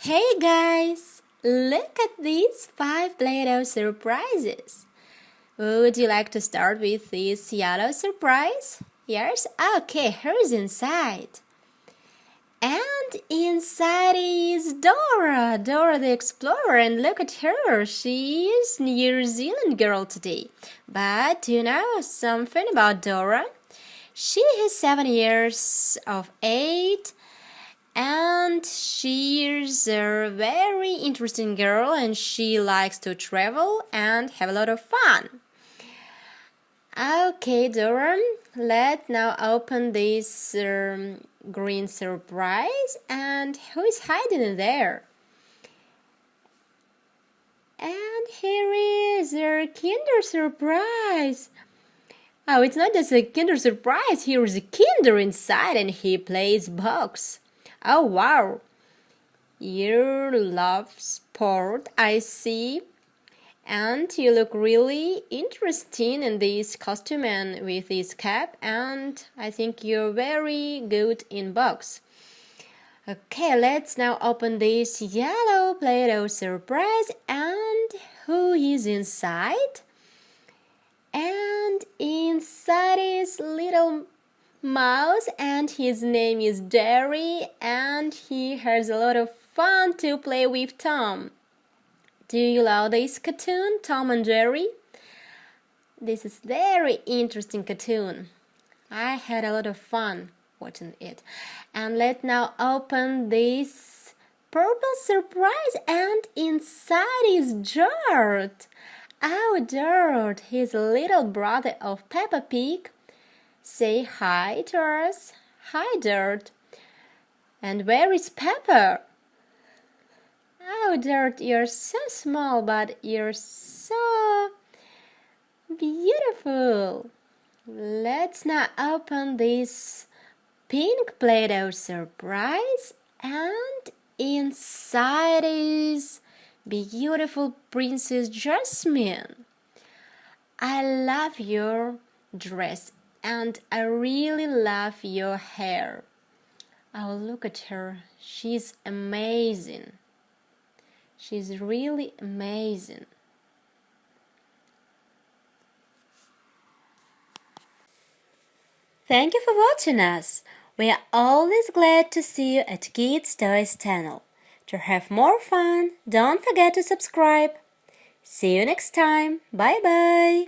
Hey guys, look at these 5 Play-Doh surprises. Would you like to start with this yellow surprise? Yes? Okay, here's inside. And inside is Dora the Explorer, and look at her. She is New Zealand girl today. But do you know something about Dora? She is 7 years of age. And she's a very interesting girl, and she likes to travel and have a lot of fun. Okay, Dora, let's now open this green surprise. And who is hiding in there? And here is our Kinder surprise. Oh, it's not just a Kinder surprise. Here is a Kinder inside, and he plays box. Oh, wow. You love sport, I see. And you look really interesting in this costume and with this cap. And I think you're very good in box. Okay, let's now open this yellow Play-Doh surprise. And who is inside? And inside is little mouse, and his name is Jerry, and he has a lot of fun to play with Tom. Do you love this cartoon, Tom and Jerry? This is very interesting cartoon. I had a lot of fun watching it. And let's now open this purple surprise, and inside is George. Oh, George, he's a little brother of Peppa Pig. Say hi to us. Hi, Dirt. And where is Peppa? Oh, Dirt, you're so small, but you're so beautiful. Let's now open this pink Play-Doh surprise. And inside is beautiful Princess Jasmine. I love your dress. And I really love your hair. Oh, look at her. She's amazing. She's really amazing. Thank you for watching us. We are always glad to see you at Kids Toys channel. To have more fun, don't forget to subscribe. See you next time. Bye bye.